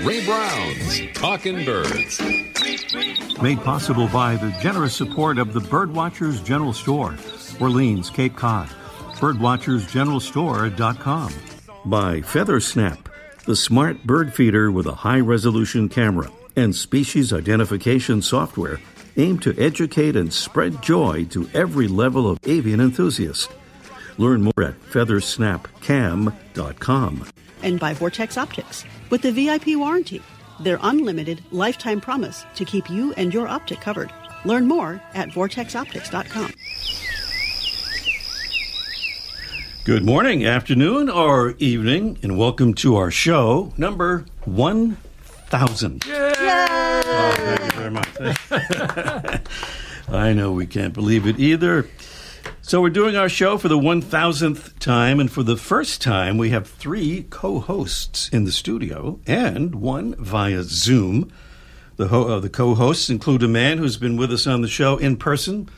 Ray Brown's Talkin' Birds. Made possible by the generous support of the Birdwatchers General Store, Orleans, Cape Cod. Birdwatchersgeneralstore.com. By Feather Snap, the smart bird feeder with a high-resolution camera and species identification software aimed to educate and spread joy to every level of avian enthusiast. Learn more at feathersnapcam.com. And by Vortex Optics, with the VIP warranty, their unlimited lifetime promise to keep you and your optic covered. Learn more at vortexoptics.com. Good morning, afternoon, or evening, and welcome to our show number 1000. Yay! Oh, thank you very much. I know we can't believe it either. So we're doing our show for the 1000th time, and for the first time, we have 3 co-hosts in the studio and 1 via Zoom. The co-hosts include a man who's been with us on the show in person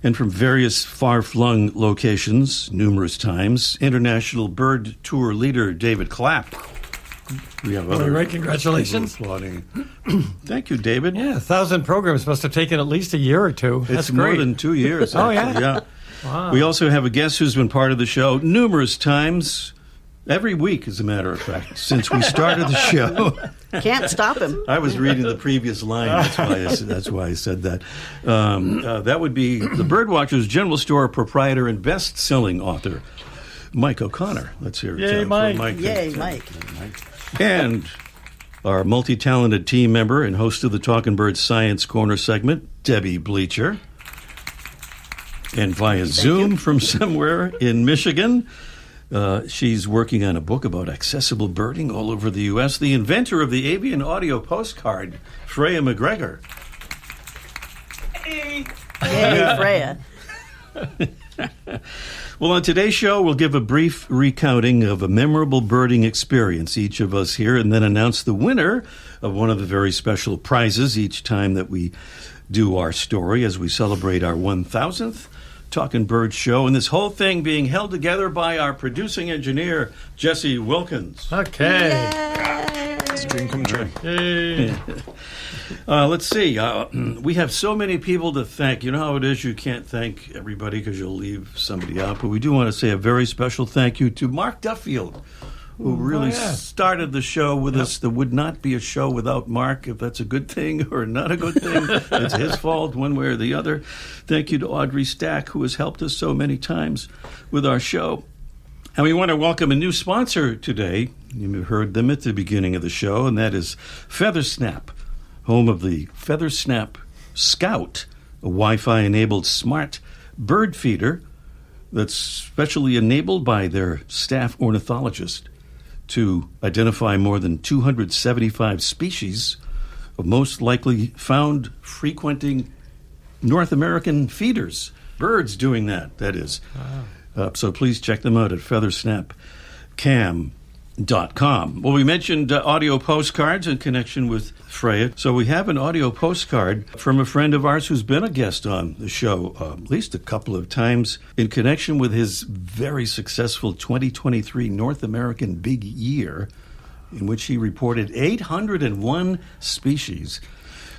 and from various far-flung locations numerous times, international bird tour leader David Clapp. We have other Ray, congratulations. Applauding. Thank you, David. Yeah, 1,000 programs must have taken at least a year or two. That's It's more great. than 2 years. Oh, actually. yeah? Yeah. Wow. We also have a guest who's been part of the show numerous times, every week, as a matter of fact, since we started the show. Can't stop him. I was reading the previous line. That's why I said that. That would be the Birdwatchers General Store proprietor and best-selling author, Mike O'Connor. Let's hear it. Yay, Mike. Yay, Mike. And our multi-talented team member and host of the Talkin' Birds Science Corner segment, Debbie Bleacher. And via Zoom from somewhere in Michigan, she's working on a book about accessible birding all over the U.S., the inventor of the avian audio postcard, Freya McGregor. Yay, Freya. Well, on today's show, we'll give a brief recounting of a memorable birding experience, each of us here, and then announce the winner of one of the very special prizes each time that we do our story as we celebrate our 1000th Talkin' Birds show. And this whole thing being held together by our producing engineer, Jesse Wilkins. Okay. It's a dream come true. Yay. Let's see. We have so many people to thank. You know how it is. You can't thank everybody because you'll leave somebody out. But we do want to say a very special thank you to Mark Duffield, who really started the show with us. There would not be a show without Mark, if that's a good thing or not a good thing. It's his fault one way or the other. Thank you to Audrey Stack, who has helped us so many times with our show. And we want to welcome a new sponsor today. You heard them at the beginning of the show, and that is Feather Snap, home of the Feather Snap Scout, a Wi-Fi-enabled smart bird feeder that's specially enabled by their staff ornithologist to identify more than 275 species of most likely found frequenting North American feeders. Birds doing that is. Wow. So please check them out at feathersnapcam.com. Well, we mentioned audio postcards in connection with Freya. So we have an audio postcard from a friend of ours who's been a guest on the show at least a couple of times in connection with his very successful 2023 North American Big Year, in which he reported 801 species.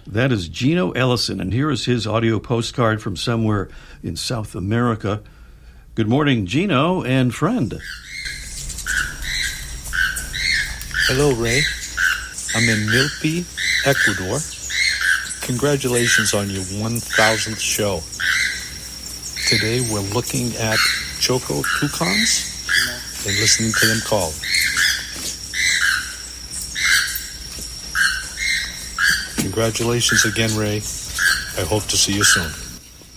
That is Gino Ellison, and here is his audio postcard from somewhere in South America. Good morning, Gino and friend. Hello, Ray. I'm in Milpi, Ecuador. Congratulations on your 1000th show. Today we're looking at choco toucans and listening to them call. Congratulations again, Ray. I hope to see you soon.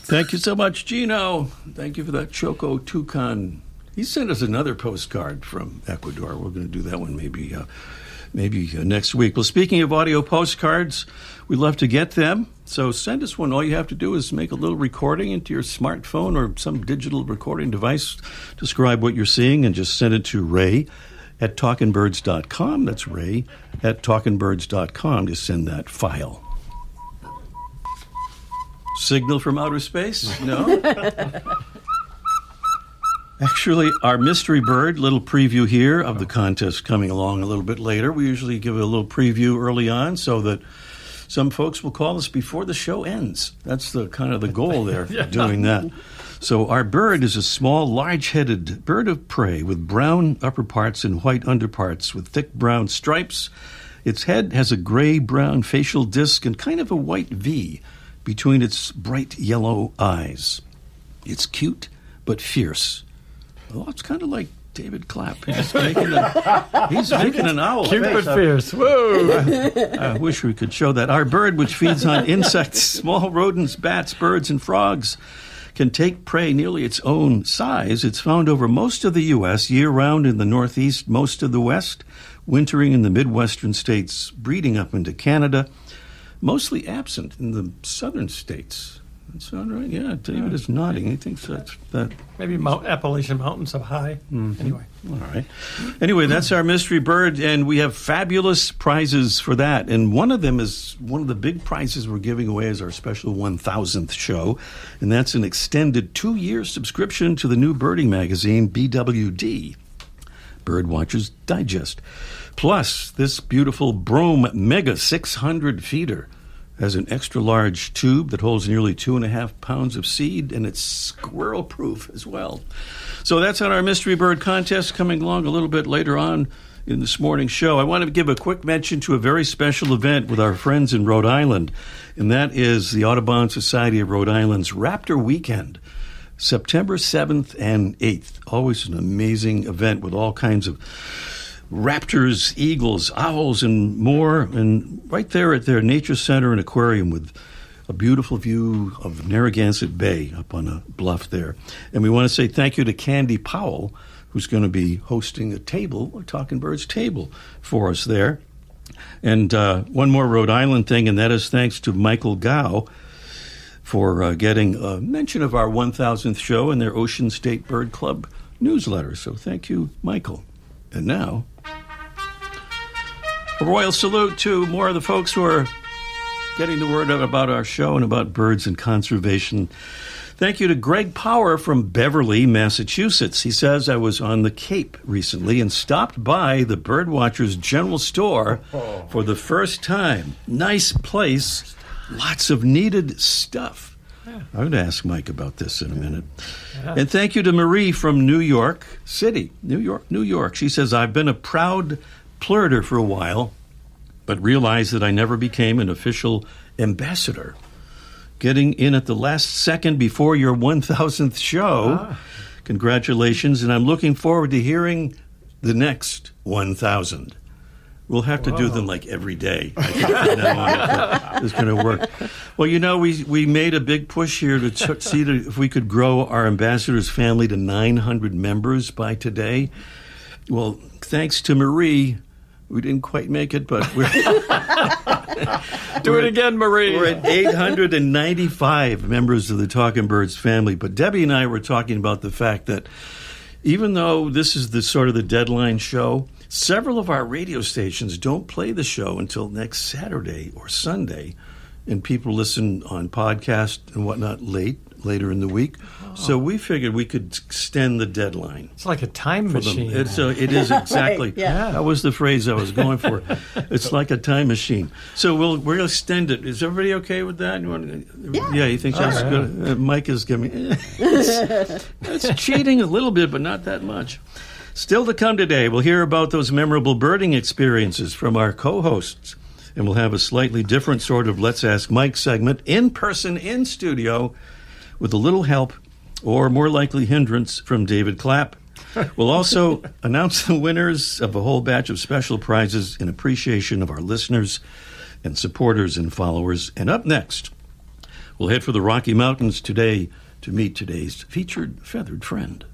Thank you so much, Gino. Thank you for that choco toucan. He sent us another postcard from Ecuador. We're going to do that one maybe next week. Well, speaking of audio postcards, we'd love to get them. So send us one. All you have to do is make a little recording into your smartphone or some digital recording device. Describe what you're seeing and just send it to ray@talkinbirds.com. That's ray@talkinbirds.com to send that file. Signal from outer space? No? Actually, our mystery bird, little preview here of the contest coming along a little bit later. We usually give a little preview early on so that some folks will call us before the show ends. That's the kind of the goal there for doing that. So our bird is a small, large-headed bird of prey with brown upper parts and white underparts with thick brown stripes. Its head has a gray-brown facial disc and kind of a white V between its bright yellow eyes. It's cute but fierce. Well, it's kind of like David Clapp. He's making an owl Cute face. but fierce. Whoa! I wish we could show that. Our bird, which feeds on insects, small rodents, bats, birds, and frogs, can take prey nearly its own size. It's found over most of the U.S., year-round in the Northeast, most of the West, wintering in the Midwestern states, breeding up into Canada, mostly absent in the southern states. That sound right? Yeah, David is nodding. He thinks that's that. Maybe Appalachian Mountains up high. Anyway. All right. Anyway, that's our mystery bird, and we have fabulous prizes for that. And one of them is one of the big prizes we're giving away as our special 1000th show, and that's an extended 2-year subscription to the new birding magazine, BWD, Birdwatchers Digest. Plus, this beautiful Brome Mega 600 feeder has an extra-large tube that holds nearly 2.5 pounds of seed, and it's squirrel-proof as well. So that's on our Mystery Bird contest coming along a little bit later on in this morning's show. I want to give a quick mention to a very special event with our friends in Rhode Island, and that is the Audubon Society of Rhode Island's Raptor Weekend, September 7th and 8th. Always an amazing event with all kinds of raptors, eagles, owls, and more, and right there at their nature center and aquarium with a beautiful view of Narragansett Bay up on a bluff there. And we want to say thank you to Candy Powell, who's going to be hosting a Talkin Birds table for us there. And one more Rhode Island thing, and that is thanks to Michael Gow for getting a mention of our 1000th show in their Ocean State Bird Club newsletter. So thank you, Michael. And now, a royal salute to more of the folks who are getting the word out about our show and about birds and conservation. Thank you to Greg Power from Beverly, Massachusetts. He says, I was on the Cape recently and stopped by the Birdwatchers General Store for the first time. Nice place, lots of needed stuff. I'm going to ask Mike about this in a minute. Yeah. And thank you to Marie from New York City, New York. She says, I've been a proud plurder for a while, but realized that I never became an official ambassador. Getting in at the last second before your 1000th show. Congratulations, and I'm looking forward to hearing the next 1000. We'll have to do them like every day. I think from now on, it's going to work. Well, you know, we made a big push here to see if we could grow our ambassadors' family to 900 members by today. Well, thanks to Marie, we didn't quite make it, but we're do it again, Marie. We're at 895 members of the Talkin Birds family. But Debbie and I were talking about the fact that even though this is the sort of the deadline show, several of our radio stations don't play the show until next Saturday or Sunday, and people listen on podcast and whatnot later in the week. So we figured we could extend the deadline. It's like a time machine. It is exactly. Right, yeah. That was the phrase I was going for. It's like a time machine. So we're going to extend it. Is everybody okay with that? Yeah, you think that's good? Mike is giving me. It's cheating a little bit, but not that much. Still to come today, we'll hear about those memorable birding experiences from our co-hosts. And we'll have a slightly different sort of Let's Ask Mike segment in person, in studio, with a little help, or more likely hindrance, from David Clapp. We'll also announce the winners of a whole batch of special prizes in appreciation of our listeners and supporters and followers. And up next, we'll head for the Rocky Mountains today to meet today's featured feathered friend.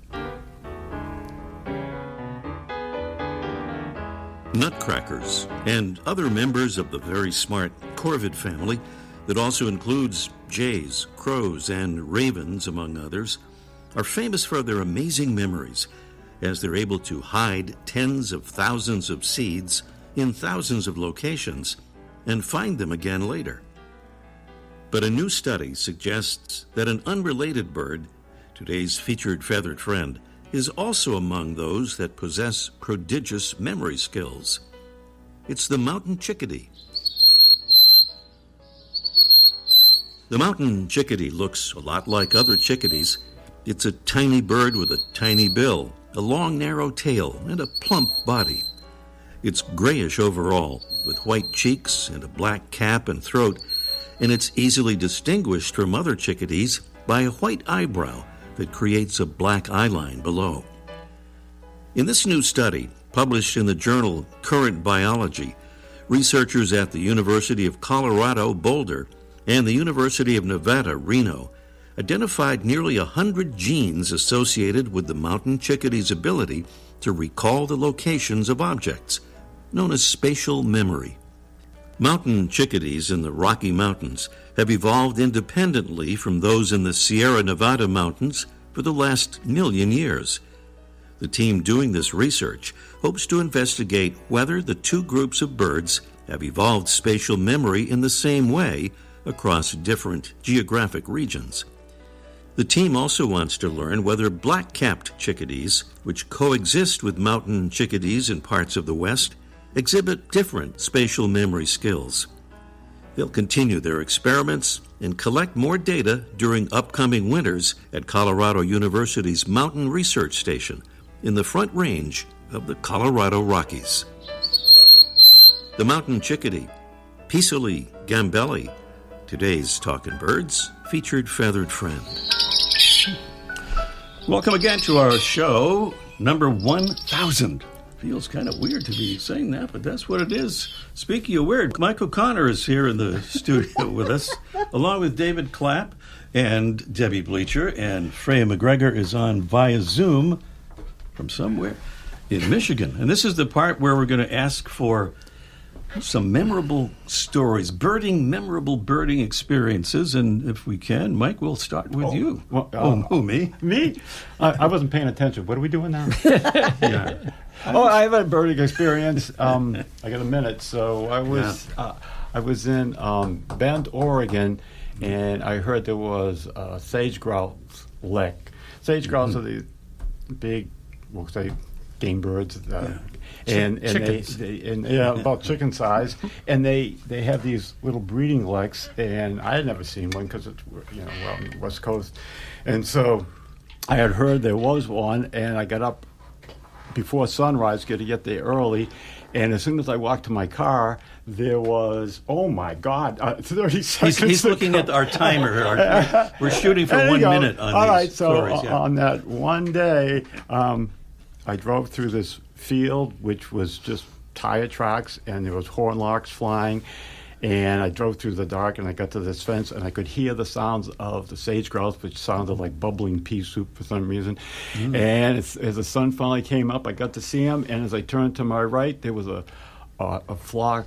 Nutcrackers and other members of the very smart corvid family that also includes jays, crows, and ravens, among others, are famous for their amazing memories, as they're able to hide tens of thousands of seeds in thousands of locations and find them again later. But a new study suggests that an unrelated bird, today's featured feathered friend, is also among those that possess prodigious memory skills. It's the mountain chickadee. The mountain chickadee looks a lot like other chickadees. It's a tiny bird with a tiny bill, a long narrow tail, and a plump body. It's grayish overall, with white cheeks and a black cap and throat, and it's easily distinguished from other chickadees by a white eyebrow that creates a black eyeline below. In this new study, published in the journal Current Biology, researchers at the University of Colorado, Boulder, and the University of Nevada, Reno, identified nearly 100 genes associated with the mountain chickadee's ability to recall the locations of objects, known as spatial memory. Mountain chickadees in the Rocky Mountains have evolved independently from those in the Sierra Nevada mountains for the last million years. The team doing this research hopes to investigate whether the two groups of birds have evolved spatial memory in the same way across different geographic regions. The team also wants to learn whether black-capped chickadees, which coexist with mountain chickadees in parts of the West, exhibit different spatial memory skills. They'll continue their experiments and collect more data during upcoming winters at Colorado University's Mountain Research Station in the Front Range of the Colorado Rockies. The mountain chickadee, Pisoli gambelli, today's Talkin Birds featured feathered friend. Welcome again to our show, number 1,000. Feels kind of weird to be saying that, but that's what it is. Speaking of weird, Mike O'Connor is here in the studio with us, along with David Clapp and Debbie Bleacher, and Freya McGregor is on via Zoom from somewhere in Michigan. And this is the part where we're going to ask for some memorable stories, memorable birding experiences. And if we can, Mike, we'll start with you. Well, me? Me? I wasn't paying attention. What are we doing now? Yeah. I have a birding experience. I got a minute. So I was in Bend, Oregon, and I heard there was a sage grouse lick. Sage grouse are the big, we'll say, game birds. And they about chicken size, and they have these little breeding licks, and I had never seen one because it's we're on the West Coast, and so I had heard there was one, and I got up before sunrise, to get there early, and as soon as I walked to my car, there was 30 seconds. He's looking at our timer. We're shooting for 1 minute on all these right, so stories. Yeah. On that one day, I drove through this field, which was just tire tracks, and there was hornlocks flying, and I drove through the dark, and I got to this fence, and I could hear the sounds of the sage grouse, which sounded like bubbling pea soup for some reason. And as the sun finally came up, I got to see them, and as I turned to my right, there was a herd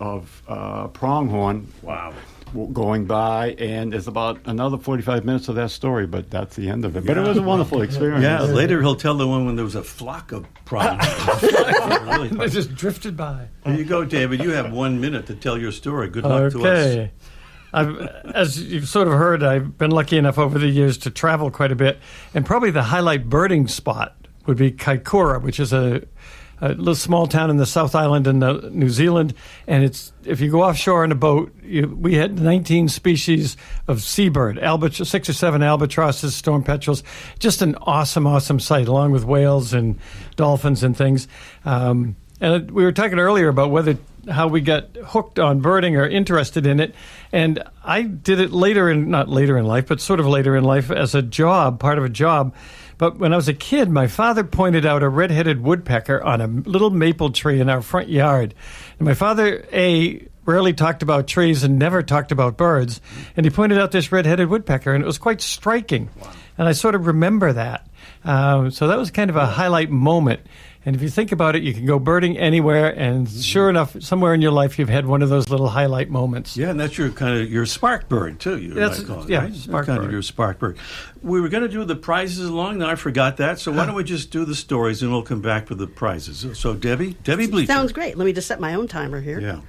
of pronghorn. Wow. Going by, and there's about another 45 minutes of that story, but that's the end of it. But it was a wonderful experience. Yeah, later he'll tell the one when there was a flock of pronghorns. Really They just drifted by. There you go, David. You have 1 minute to tell your story. Good luck to us. Okay. As you've sort of heard, I've been lucky enough over the years to travel quite a bit, and probably the highlight birding spot would be Kaikoura, which is a little small town in the South Island in New Zealand, and if you go offshore in a boat, we had 19 species of seabird, 6 or 7 albatrosses, storm petrels, just an awesome sight, along with whales and dolphins and things. And we were talking earlier about how we got hooked on birding or interested in it, and I did it not later in life, but sort of later in life as a job, part of a job. But when I was a kid, my father pointed out a red-headed woodpecker on a little maple tree in our front yard. And my father, rarely talked about trees and never talked about birds. And he pointed out this red-headed woodpecker, and it was quite striking. Wow. And I sort of remember that. So that was kind of a highlight moment. And if you think about it, you can go birding anywhere, and sure enough, somewhere in your life you've had one of those little highlight moments. Yeah, and that's your spark bird too. Spark bird. Your spark bird. We were going to do the prizes along. Now I forgot that. So why don't we just do the stories, and we'll come back for the prizes. So Debbie Bleacher. Sounds great. Let me just set my own timer here.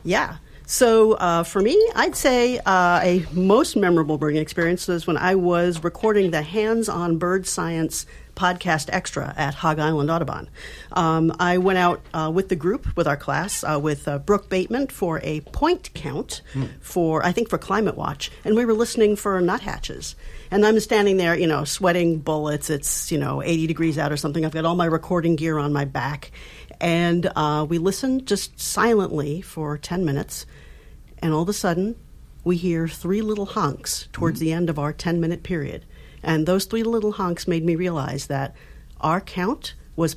Yeah. So for me, I'd say a most memorable birding experience was when I was recording the Hands-on Bird Science podcast extra at Hog Island Audubon. I went out with the group, with our class, with Brooke Bateman for a point count for Climate Watch, and we were listening for nuthatches. And I'm standing there, sweating bullets. It's, 80 degrees out or something. I've got all my recording gear on my back. And we listened just silently for 10 minutes. And all of a sudden, we hear 3 little honks towards the end of our 10-minute period. And those 3 little honks made me realize that our count was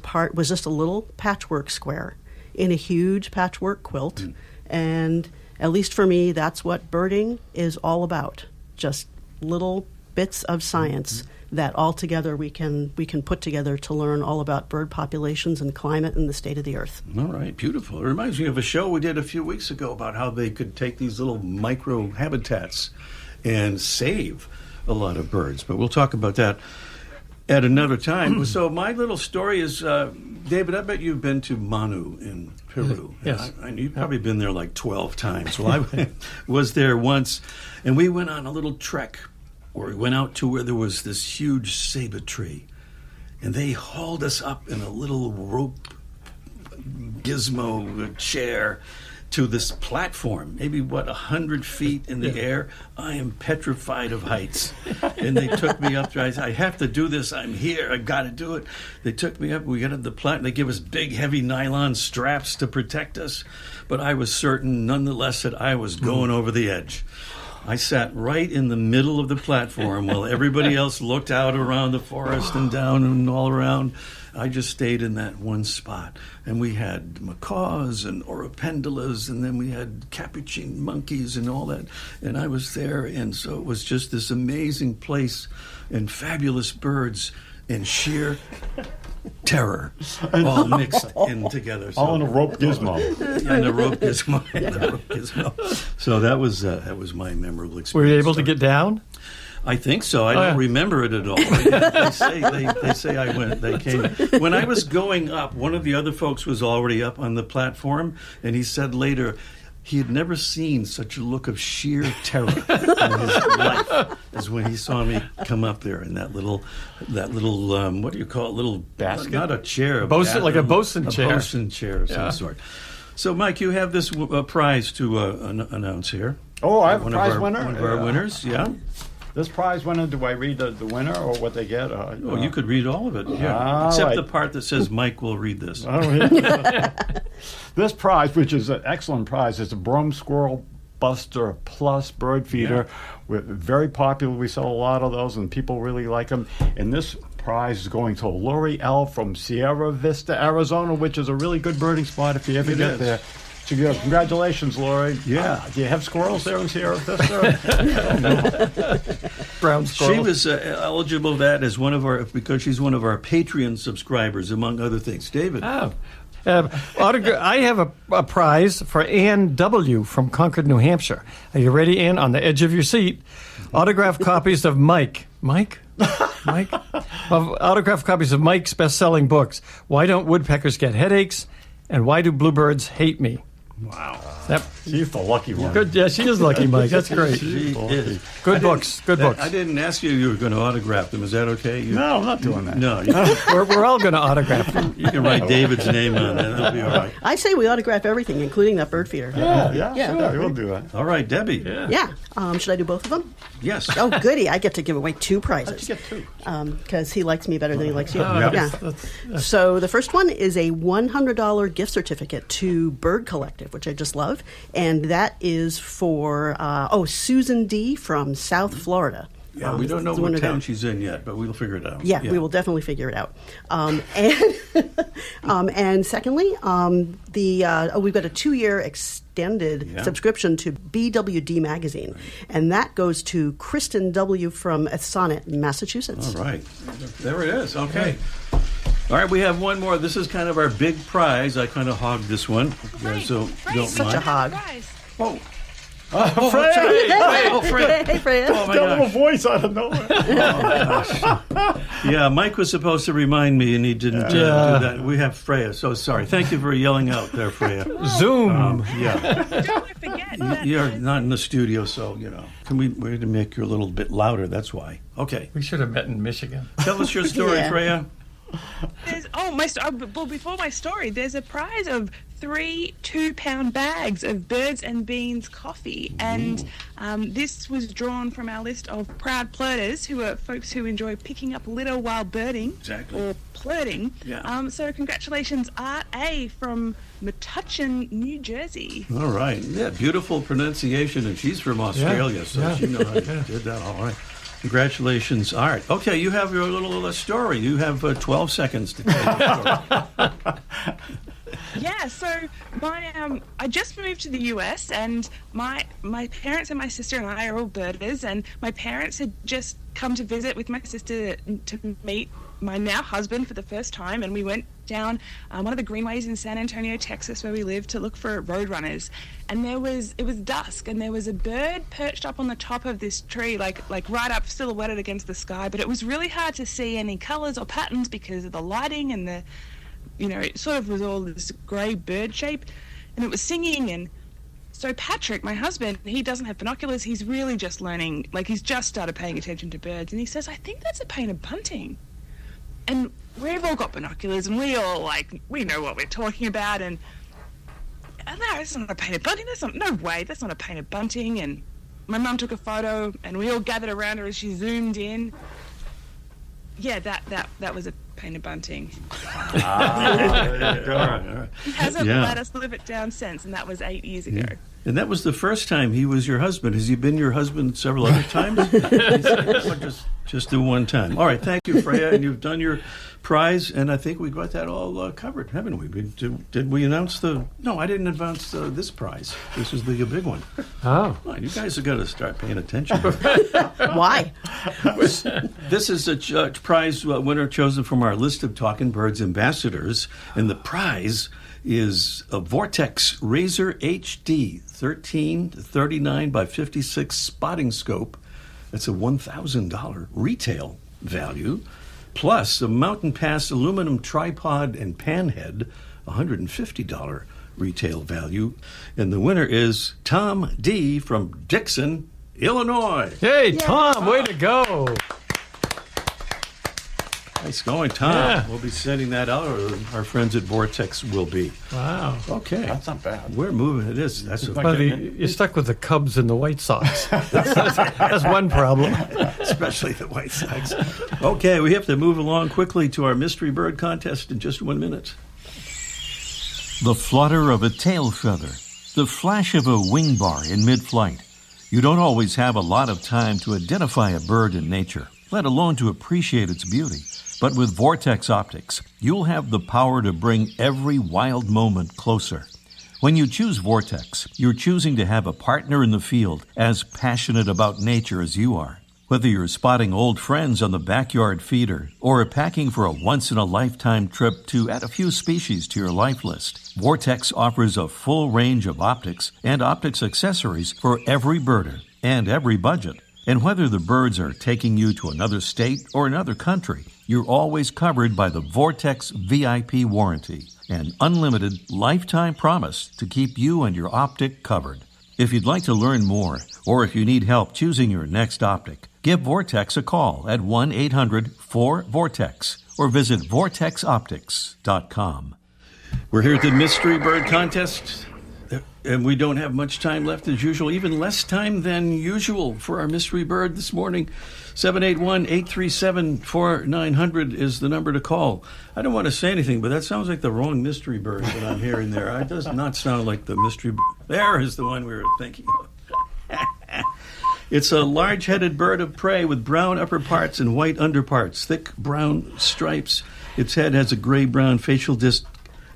just a little patchwork square in a huge patchwork quilt. And at least for me, that's what birding is all about. Just little bits of science that all together we can put together to learn all about bird populations and climate and the state of the earth. All right, beautiful. It reminds me of a show we did a few weeks ago about how they could take these little micro habitats and save a lot of birds. But we'll talk about that at another time. So my little story is, David, I bet you've been to Manu in Peru. Yes. And you've probably been there like 12 times. Well, I was there once, and we went on a little trek where we went out to where there was this huge ceiba tree. And they hauled us up in a little rope gizmo chair to this platform, maybe 100 feet in the air. I am petrified of heights. And they took me up there. I have to do this. I'm here. I got to do it. They took me up. We got up the platform. They give us big, heavy nylon straps to protect us. But I was certain, nonetheless, that I was going over the edge. I sat right in the middle of the platform while everybody else looked out around the forest and down and all around. I just stayed in that one spot. And we had macaws and oropendulas, and then we had capuchin monkeys and all that. And I was there, and so it was just this amazing place and fabulous birds and sheer terror all mixed in together. So, all in a rope gizmo. Yeah, in a rope gizmo. So that was my memorable experience. Were you able to get down? I think so. I don't remember it at all. They say I went. They came when I was going up. One of the other folks was already up on the platform, and he said later he had never seen such a look of sheer terror in his life as when he saw me come up there in that little what do you call it? Little basket, not a chair, Like a bosun chair. A bosun chair of some sort. So, Mike, you have this prize to announce here. Oh, I have a prize winner. One of our winners, yeah. This prize winner, do I read the winner or what they get? You could read all of it, yeah. Except the part that says Mike will read this. This prize, which is an excellent prize, is a Brome Squirrel Buster Plus bird feeder. We're very popular. We sell a lot of those, and people really like them. And this prize is going to Lori L. from Sierra Vista, Arizona, which is a really good birding spot if you ever get there. So, congratulations, Lori. Yeah. Do you have squirrels there in Sierra Vista? Brown squirrels. She was eligible for that because she's one of our Patreon subscribers, among other things. David. Oh. I have a prize for Ann W. from Concord, New Hampshire. Are you ready, Ann? On the edge of your seat. Autographed copies of autographed copies of Mike's best-selling books, Why Don't Woodpeckers Get Headaches? And Why Do Bluebirds Hate Me? Wow. She's the lucky one. Good, yeah, she is lucky, Mike. That's great. She is. Good books. I didn't ask you were going to autograph them. Is that okay? No, I'm not doing that. No. We're all going to autograph them. You can write David's name on that. That'll be all right. I say we autograph everything, including that bird feeder. Yeah, sure, we'll do that. All right, Debbie. Yeah. Should I do both of them? Yes. Oh, goody. I get to give away 2 prizes. You get 2. Because he likes me better than he likes you. That's So the first one is a $100 gift certificate to Bird Collective, which I just love. And that is for, Susan D. from South Florida. Yeah, we don't know what town she's in yet, but we'll figure it out. Yeah, we will definitely figure it out. And secondly, we've got a 2-year extended subscription to BWD Magazine, and that goes to Kristen W. from Sonnet, Massachusetts. All right. There it is. Okay. All right, we have one more. This is kind of our big prize. I kind of hogged this one. So don't Such mind. a hog. Oh. Fred! Fred. Hey, Fred. Oh, my Got a little gosh. voice out of nowhere. Yeah, Mike was supposed to remind me, and he didn't do that. We have Freya. So sorry. Thank you for yelling out there, Freya. Zoom. Yeah. Don't forget. You're not in the studio, so, we're going to make you a little bit louder, that's why. Okay. We should have met in Michigan. Tell us your story, Yeah. Freya. Before my story, there's a prize of 3 2-pound bags of Birds and Beans coffee, and this was drawn from our list of proud plurters, who are folks who enjoy picking up litter while birding or plurting. Yeah. So congratulations, Art A from Metuchen, New Jersey. All right. Yeah, beautiful pronunciation, and she's from Australia, she knows how to did that all right. Congratulations, Art. Okay, you have your little story. You have 12 seconds to tell your story. Yeah, so I just moved to the US, and my parents and my sister and I are all birders, and my parents had just come to visit with my sister to meet my now husband for the first time, and we went down one of the greenways in San Antonio, Texas, where we live, to look for roadrunners. And it was dusk, and there was a bird perched up on the top of this tree, like right up, silhouetted against the sky, but it was really hard to see any colors or patterns because of the lighting and the, it sort of was all this grey bird shape, and it was singing. And so Patrick, my husband, he doesn't have binoculars. He's really just learning, he's just started paying attention to birds, and he says, I think that's a painted bunting. And we've all got binoculars, and we all, we know what we're talking about, and no, it's not a painted bunting. No way, that's not a painted bunting. And my mum took a photo, and we all gathered around her as she zoomed in. Yeah, that was a painted bunting. All right. He hasn't let us live it down since, and that was 8 years ago. And that was the first time he was your husband. Has he been your husband several other times? Or just the one time? All right, thank you, Freya. And you've done your prize, and I think we got that all covered, haven't we? Did we announce No, I didn't announce this prize. This is the big one. Oh. Well, you guys have got to start paying attention. Why? This is a prize winner chosen from our list of Talkin Birds ambassadors, and the prize is a Vortex Razor HD 13 to 39 by 56 spotting scope. That's a $1,000 retail value, plus a Mountain Pass aluminum tripod and pan head, $150 retail value. And the winner is Tom D. from Dixon, Illinois. Hey, Tom, way to go. Nice going, Tom. Yeah. We'll be sending that out, or our friends at Vortex will be. Wow. Okay. That's not bad. We're moving. It is. That's But you're stuck with the Cubs and the White Sox. That's one problem. especially the White Sox. Okay, we have to move along quickly to our mystery bird contest in just 1 minute. The flutter of a tail feather, the flash of a wing bar in mid-flight. You don't always have a lot of time to identify a bird in nature, let alone to appreciate its beauty. But with Vortex Optics, you'll have the power to bring every wild moment closer. When you choose Vortex, you're choosing to have a partner in the field as passionate about nature as you are. Whether you're spotting old friends on the backyard feeder or packing for a once-in-a-lifetime trip to add a few species to your life list, Vortex offers a full range of optics and optics accessories for every birder and every budget. And whether the birds are taking you to another state or another country, you're always covered by the Vortex VIP warranty, an unlimited lifetime promise to keep you and your optic covered. If you'd like to learn more, or if you need help choosing your next optic, give Vortex a call at 1-800-4VORTEX or visit vortexoptics.com. We're here at the Mystery Bird Contest, and we don't have much time left as usual, even less time than usual for our Mystery Bird this morning. 781-837-4900 is the number to call. I don't want to say anything, but that sounds like the wrong Mystery Bird that I'm hearing there. It does not sound like the Mystery Bird. There is the one we were thinking of. It's a large-headed bird of prey with brown upper parts and white underparts, thick brown stripes. Its head has a gray-brown facial disc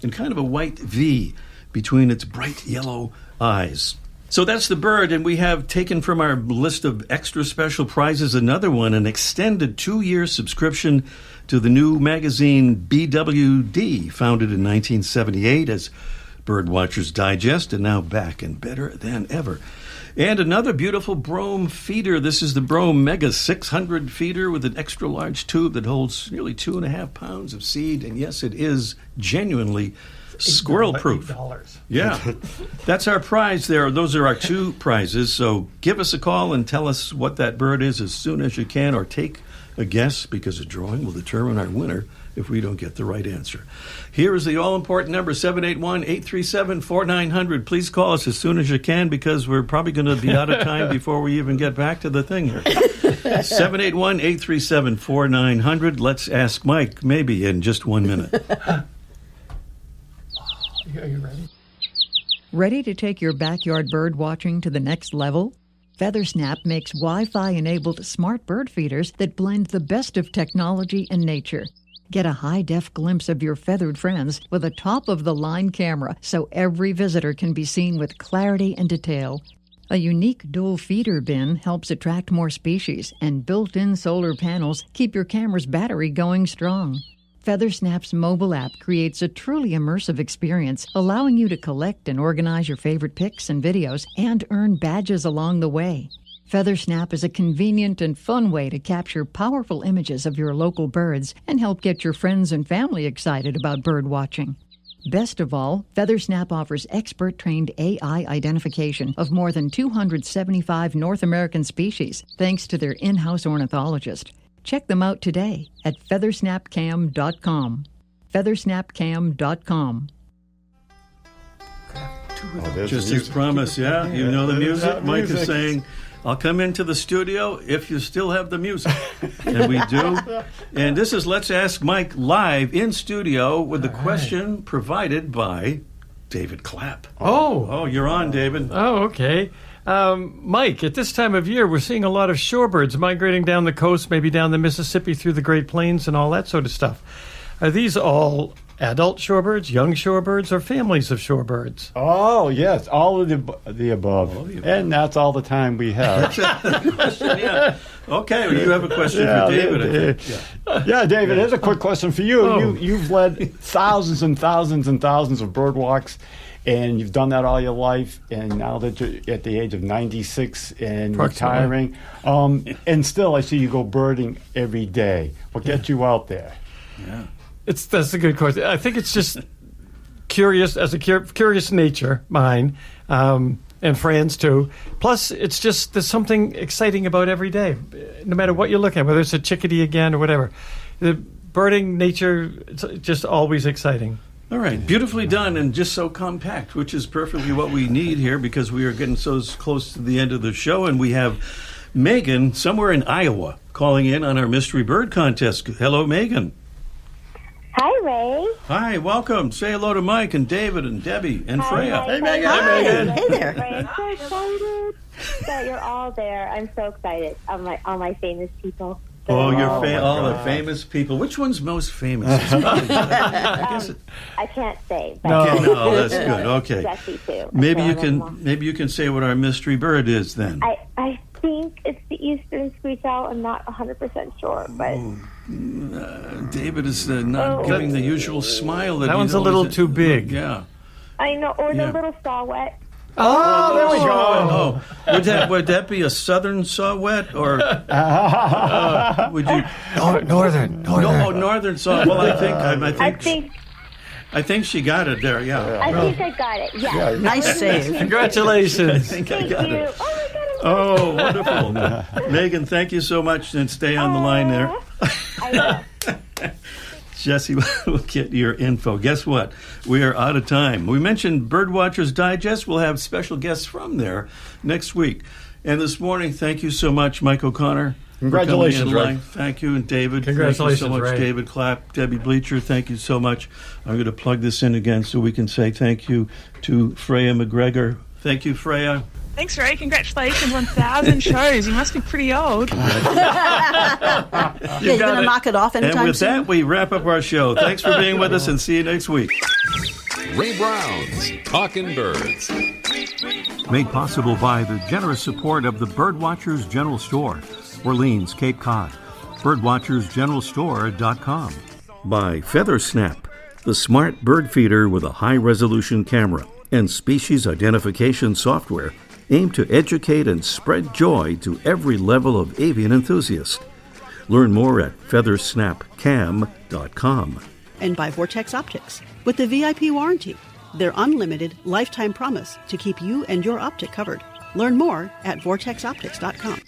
and kind of a white V between its bright yellow eyes. So that's the bird, and we have taken from our list of extra special prizes another one, an extended 2-year subscription to the new magazine BWD, founded in 1978 as Birdwatchers Digest, and now back and better than ever. And another beautiful brome feeder. This is the Brome Mega 600 feeder with an extra large tube that holds nearly 2.5 pounds of seed. And yes, it is genuinely Squirrel proof. $8. Yeah. That's our prize there. Those are our two prizes. So give us a call and tell us what that bird is as soon as you can, or take a guess, because a drawing will determine our winner if we don't get the right answer. Here is the all-important number, 781-837-4900. Please call us as soon as you can, because we're probably going to be out of time before we even get back to the thing here. 781-837-4900. Let's ask Mike, maybe in just 1 minute. Are you ready? Ready to take your backyard bird watching to the next level? FeatherSnap makes Wi-Fi-enabled smart bird feeders that blend the best of technology and nature. Get a high-def glimpse of your feathered friends with a top-of-the-line camera, so every visitor can be seen with clarity and detail. A unique dual feeder bin helps attract more species, and built-in solar panels keep your camera's battery going strong. FeatherSnap's mobile app creates a truly immersive experience, allowing you to collect and organize your favorite pics and videos and earn badges along the way. FeatherSnap is a convenient and fun way to capture powerful images of your local birds and help get your friends and family excited about bird watching. Best of all, FeatherSnap offers expert-trained AI identification of more than 275 North American species, thanks to their in-house ornithologist. Check them out today at feathersnapcam.com. feathersnapcam.com. Just as promised, yeah. You know the music? Mike is saying, I'll come into the studio if you still have the music. And we do. And this is Let's Ask Mike live in studio with the question provided by David Clapp. Oh, you're on, David. Oh, okay. Mike, at this time of year, we're seeing a lot of shorebirds migrating down the coast, maybe down the Mississippi through the Great Plains and all that sort of stuff. Are these all adult shorebirds, young shorebirds, or families of shorebirds? Oh, yes, all of the above. And that's all the time we have. Question, yeah. Okay, well, you have a question for David, I think. Yeah, David, here's a quick question for you. Oh. You've led thousands and thousands and thousands of bird walks, and you've done that all your life, and now that you're at the age of 96 and retiring, and still I see you go birding every day. What gets you out there? Yeah. That's a good question. I think it's just curious, as a curious nature, mine, and friends too. Plus, it's just there's something exciting about every day, no matter what you're looking at, whether it's a chickadee again or whatever. The birding nature, it's just always exciting. All right, beautifully done and just so compact, which is perfectly what we need here, because we are getting so close to the end of the show, and we have Megan somewhere in Iowa calling in on our mystery bird contest. Hello, Megan. Hi, Ray. Hi, welcome. Say hello to Mike and David and Debbie and Freya. Hey, Megan. Hi. Hey there. Ray, I'm so excited that you're all there. I'm so excited. All my famous people. Oh, all the famous people. Which one's most famous? I can't say. But No, that's good. Okay. Jesse too. Maybe you can say what our mystery bird is then. I think it's the eastern screech owl. I'm not 100% sure, but David is not giving the usual smile. That one's a little too big. Yeah. I know. Or the little saw-whet. Oh, there we go. Would that be a southern saw-whet, or would you northern? No, northern saw. Well, I think she got it there. Yeah. I think I got it. Yeah. Nice save. Congratulations. I think I got it. Oh my God. Oh, wonderful. Megan, thank you so much, and stay on the line there. I know. Jesse will get your info. Guess what? We are out of time. We mentioned Birdwatchers Digest. We'll have special guests from there next week. And this morning, thank you so much, Mike O'Connor. Congratulations, Ray. Thank you, and David. Congratulations, thank you so much, Ray. David Clapp, Debbie Bleacher. Thank you so much. I'm going to plug this in again so we can say thank you to Freya McGregor. Thank you, Freya. Thanks, Ray. Congratulations, 1,000 shows. You must be pretty old. You're going to knock it off anytime And with soon? that, we wrap up our show. Thanks for being with us, and see you next week. Ray Brown's Talkin Birds. Made possible by the generous support of the Birdwatchers General Store, Orleans, Cape Cod. Birdwatchersgeneralstore.com. By FeatherSnap, the smart bird feeder with a high-resolution camera and species identification software aimed to educate and spread joy to every level of avian enthusiast. Learn more at feathersnapcam.com. And by Vortex Optics with the VIP warranty, their unlimited lifetime promise to keep you and your optic covered. Learn more at vortexoptics.com.